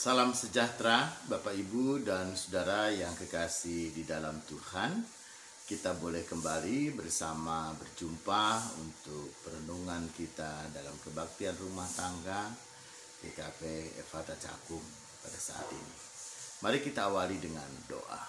Salam sejahtera Bapak Ibu dan Saudara yang kekasih di dalam Tuhan. Kita boleh kembali bersama berjumpa untuk perenungan kita dalam kebaktian rumah tangga GKP Efata Cakung pada saat ini. Mari kita awali dengan doa.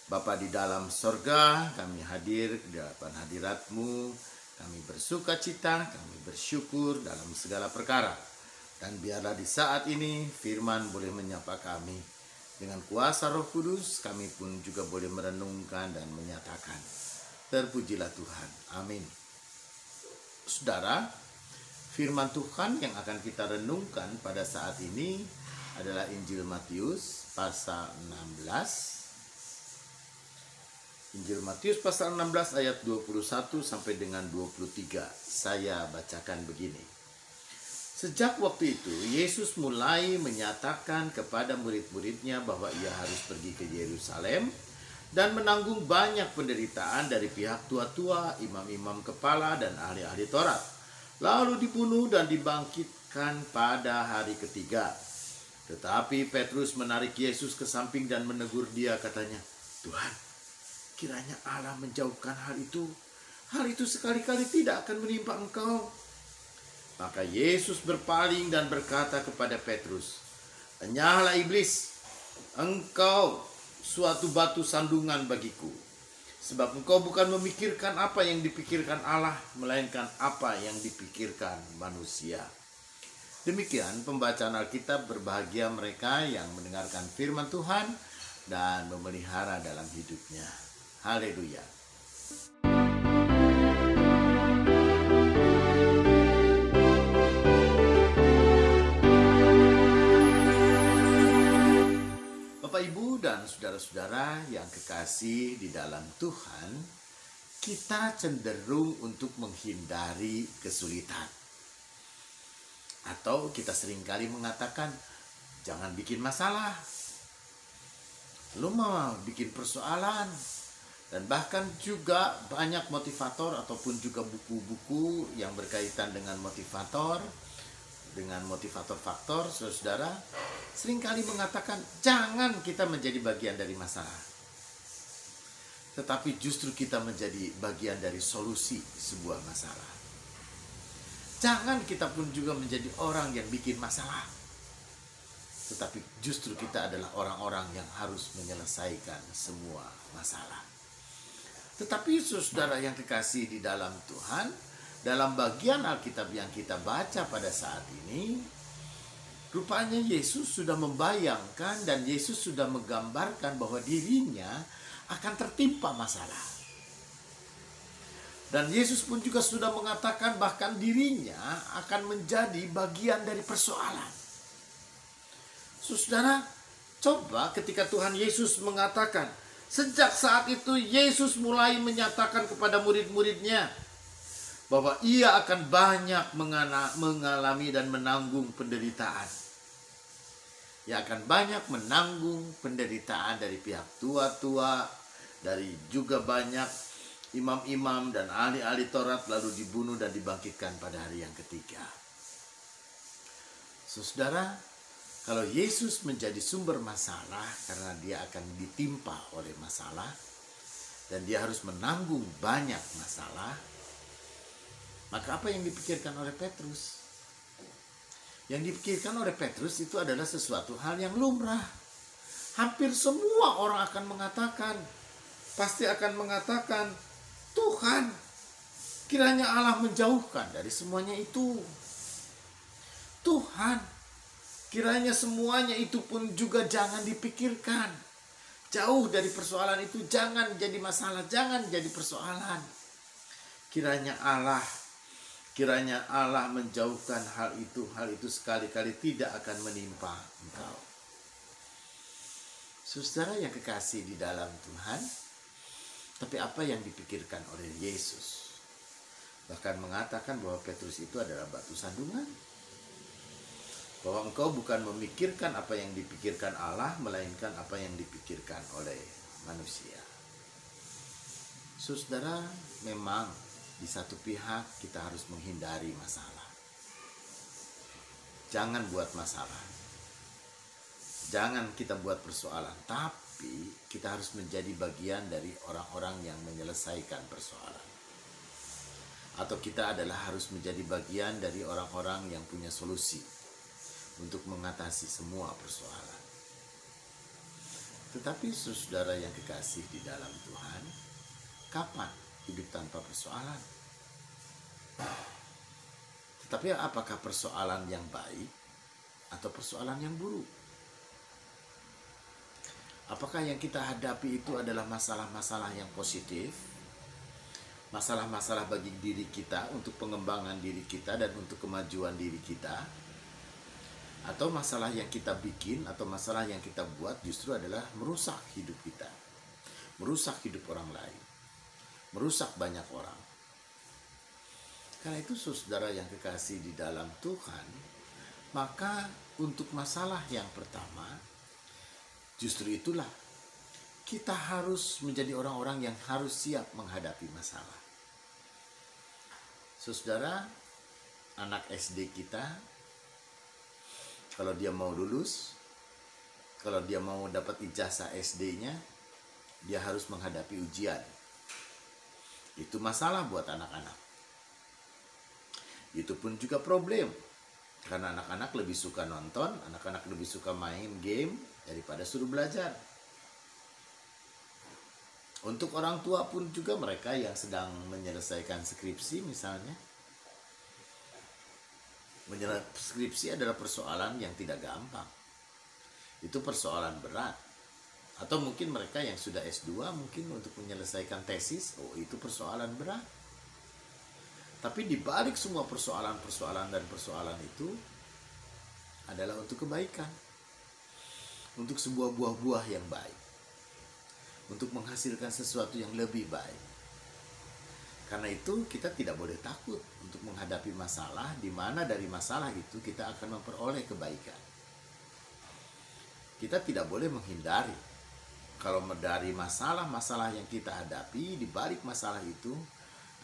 Bapa di dalam sorga, kami hadir di hadapan hadirat-Mu. Kami bersuka cita, kami bersyukur dalam segala perkara. Dan biarlah di saat ini firman boleh menyapa kami. Dengan kuasa Roh Kudus kami pun juga boleh merenungkan dan menyatakan. Terpujilah Tuhan. Amin. Saudara, firman Tuhan yang akan kita renungkan pada saat ini adalah Injil Matius pasal 16. Injil Matius pasal 16 ayat 21 sampai dengan 23. Saya bacakan begini. Sejak waktu itu, Yesus mulai menyatakan kepada murid-muridnya bahwa ia harus pergi ke Yerusalem dan menanggung banyak penderitaan dari pihak tua-tua, imam-imam kepala, dan ahli-ahli Taurat. Lalu dibunuh dan dibangkitkan pada hari ketiga. Tetapi Petrus menarik Yesus ke samping dan menegur dia, katanya, "Tuhan, kiranya Allah menjauhkan hal itu. Hal itu sekali-kali tidak akan menimpa engkau." Maka Yesus berpaling dan berkata kepada Petrus, "Enyahlah iblis, engkau suatu batu sandungan bagiku. Sebab engkau bukan memikirkan apa yang dipikirkan Allah, melainkan apa yang dipikirkan manusia." Demikian pembacaan Alkitab. Berbahagia mereka yang mendengarkan firman Tuhan dan memelihara dalam hidupnya. Haleluya. Bapak, Ibu, dan saudara-saudara yang kekasih di dalam Tuhan, kita cenderung untuk menghindari kesulitan. Atau kita seringkali mengatakan, jangan bikin masalah. Lu mau bikin persoalan. Dan bahkan juga banyak motivator ataupun juga buku-buku yang berkaitan dengan motivator, dengan motivator faktor, saudara, seringkali mengatakan jangan kita menjadi bagian dari masalah, tetapi justru kita menjadi bagian dari solusi sebuah masalah. Jangan kita pun juga menjadi orang yang bikin masalah, tetapi justru kita adalah orang-orang yang harus menyelesaikan semua masalah. Tetapi saudara yang kekasih di dalam Tuhan, dalam bagian Alkitab yang kita baca pada saat ini, rupanya Yesus sudah membayangkan dan Yesus sudah menggambarkan bahwa dirinya akan tertimpa masalah. Dan Yesus pun juga sudah mengatakan bahkan dirinya akan menjadi bagian dari persoalan. Saudara, coba ketika Tuhan Yesus mengatakan, sejak saat itu Yesus mulai menyatakan kepada murid-muridnya bahwa ia akan banyak mengalami dan menanggung penderitaan. Ia akan banyak menanggung penderitaan dari pihak tua-tua, dari juga banyak imam-imam dan ahli-ahli Taurat, lalu dibunuh dan dibangkitkan pada hari yang ketiga. Saudara, kalau Yesus menjadi sumber masalah karena dia akan ditimpa oleh masalah dan dia harus menanggung banyak masalah, maka apa yang dipikirkan oleh Petrus? Yang dipikirkan oleh Petrus itu adalah sesuatu hal yang lumrah. Hampir semua orang akan mengatakan, pasti akan mengatakan, "Tuhan, kiranya Allah menjauhkan dari semuanya itu. Tuhan, kiranya semuanya itu pun juga jangan dipikirkan. Jauh dari persoalan itu, jangan jadi masalah, jangan jadi persoalan. Kiranya Allah menjauhkan hal itu sekali-kali tidak akan menimpa engkau." Saudara yang kekasih di dalam Tuhan, tapi apa yang dipikirkan oleh Yesus? Bahkan mengatakan bahwa Petrus itu adalah batu sandungan. Bahwa engkau bukan memikirkan apa yang dipikirkan Allah, melainkan apa yang dipikirkan oleh manusia. Saudara, memang di satu pihak kita harus menghindari masalah. Jangan buat masalah. Jangan kita buat persoalan, tapi kita harus menjadi bagian dari orang-orang yang menyelesaikan persoalan. Atau kita adalah harus menjadi bagian dari orang-orang yang punya solusi untuk mengatasi semua persoalan. Tetapi saudara yang kekasih di dalam Tuhan, kapan hidup tanpa persoalan? Tetapi apakah persoalan yang baik atau persoalan yang buruk? Apakah yang kita hadapi itu adalah masalah-masalah yang positif? Masalah-masalah bagi diri kita, untuk pengembangan diri kita dan untuk kemajuan diri kita? Atau masalah yang kita bikin atau masalah yang kita buat justru adalah merusak hidup kita, merusak hidup orang lain, merusak banyak orang? Karena itu saudara yang kekasih di dalam Tuhan, maka untuk masalah yang pertama, justru itulah kita harus menjadi orang-orang yang harus siap menghadapi masalah. Saudara, anak SD kita, kalau dia mau lulus, kalau dia mau dapat ijazah SD-nya, dia harus menghadapi ujian. Itu masalah buat anak-anak. Itu pun juga problem, karena anak-anak lebih suka nonton, anak-anak lebih suka main game daripada suruh belajar. Untuk orang tua pun juga, mereka yang sedang menyelesaikan skripsi misalnya, skripsi adalah persoalan yang tidak gampang. Itu persoalan berat. Atau mungkin mereka yang sudah S2 mungkin untuk menyelesaikan tesis, itu persoalan berat. Tapi di balik semua persoalan-persoalan dan persoalan itu adalah untuk kebaikan. Untuk sebuah buah-buah yang baik. Untuk menghasilkan sesuatu yang lebih baik. Karena itu kita tidak boleh takut untuk menghadapi masalah, di mana dari masalah itu kita akan memperoleh kebaikan. Kita tidak boleh menghindari. Kalau dari masalah-masalah yang kita hadapi, di balik masalah itu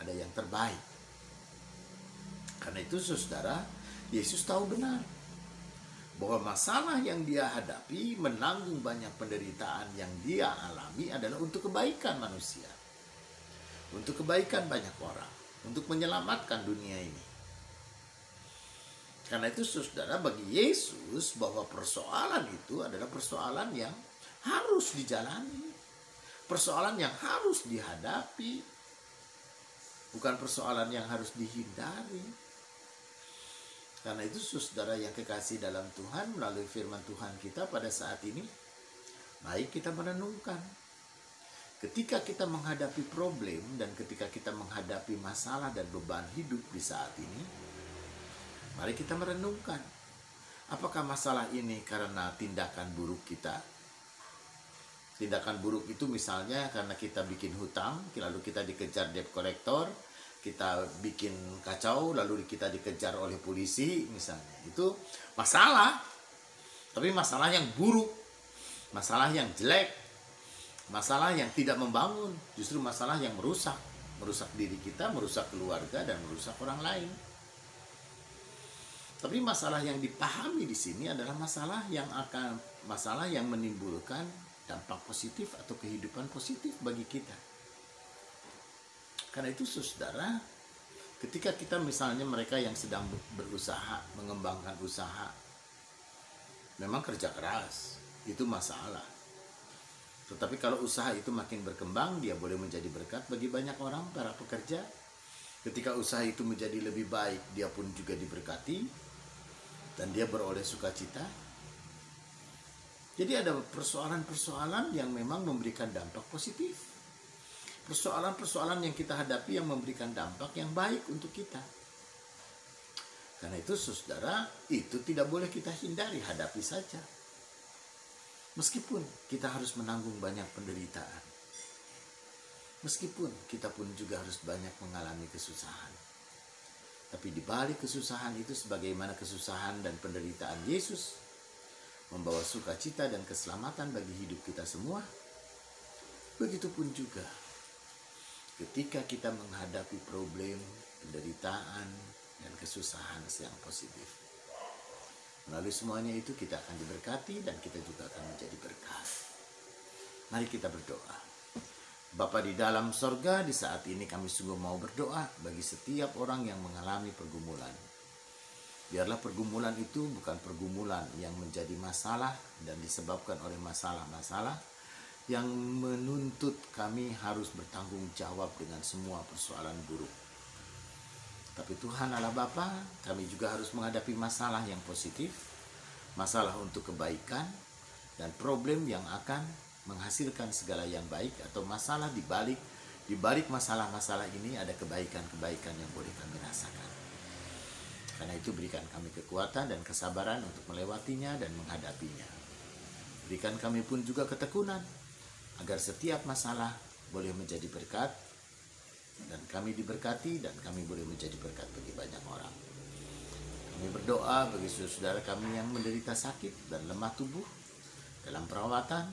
ada yang terbaik. Karena itu saudara, Yesus tahu benar bahwa masalah yang dia hadapi, menanggung banyak penderitaan yang dia alami adalah untuk kebaikan manusia. Untuk kebaikan banyak orang, untuk menyelamatkan dunia ini. Karena itu saudara, bagi Yesus bahwa persoalan itu adalah persoalan yang harus dijalani, persoalan yang harus dihadapi, bukan persoalan yang harus dihindari. Karena itu saudara yang kekasih dalam Tuhan, melalui firman Tuhan kita pada saat ini, baik kita merenungkan. Ketika kita menghadapi problem dan ketika kita menghadapi masalah dan beban hidup di saat ini, mari kita merenungkan. Apakah masalah ini karena tindakan buruk kita? Tindakan buruk itu misalnya karena kita bikin hutang, lalu kita dikejar debt collector, kita bikin kacau, lalu kita dikejar oleh polisi misalnya. Itu masalah, tapi masalah yang buruk, masalah yang jelek, masalah yang tidak membangun, justru masalah yang merusak diri kita, merusak keluarga, dan merusak orang lain. Tapi masalah yang dipahami di sini adalah masalah yang menimbulkan dampak positif atau kehidupan positif bagi kita. Karena itu saudara, ketika kita misalnya mereka yang sedang berusaha, mengembangkan usaha, memang kerja keras, itu masalah. Tetapi kalau usaha itu makin berkembang, dia boleh menjadi berkat bagi banyak orang, para pekerja. Ketika usaha itu menjadi lebih baik, dia pun juga diberkati, dan dia beroleh sukacita. Jadi ada persoalan-persoalan yang memang memberikan dampak positif. Persoalan-persoalan yang kita hadapi yang memberikan dampak yang baik untuk kita. Karena itu saudara, itu tidak boleh kita hindari, hadapi saja. Meskipun kita harus menanggung banyak penderitaan. Meskipun kita pun juga harus banyak mengalami kesusahan. Tapi di balik kesusahan itu, sebagaimana kesusahan dan penderitaan Yesus membawa sukacita dan keselamatan bagi hidup kita semua, begitupun juga ketika kita menghadapi problem, penderitaan, dan kesusahan yang positif. Melalui semuanya itu kita akan diberkati dan kita juga akan menjadi berkat. Mari kita berdoa. Bapa di dalam sorga, di saat ini kami sungguh mau berdoa bagi setiap orang yang mengalami pergumulan. Biarlah pergumulan itu bukan pergumulan yang menjadi masalah dan disebabkan oleh masalah-masalah yang menuntut kami harus bertanggung jawab dengan semua persoalan buruk. Tapi Tuhan Allah Bapa, kami juga harus menghadapi masalah yang positif, masalah untuk kebaikan, dan problem yang akan menghasilkan segala yang baik, atau masalah di balik masalah-masalah ini ada kebaikan-kebaikan yang boleh kami rasakan. Karena itu berikan kami kekuatan dan kesabaran untuk melewatinya dan menghadapinya. Berikan kami pun juga ketekunan, agar setiap masalah boleh menjadi berkat, dan kami diberkati dan kami boleh menjadi berkat bagi banyak orang. Kami berdoa bagi saudara kami yang menderita sakit dan lemah tubuh dalam perawatan.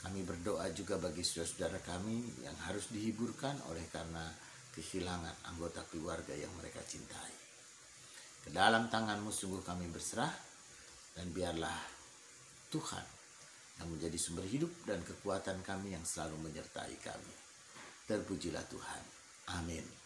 Kami berdoa juga bagi saudara kami yang harus dihiburkan oleh karena kehilangan anggota keluarga yang mereka cintai. Ke dalam tangan-Mu sungguh kami berserah, dan biarlah Tuhan yang menjadi sumber hidup dan kekuatan kami yang selalu menyertai kami. Terpujilah Tuhan. Amin.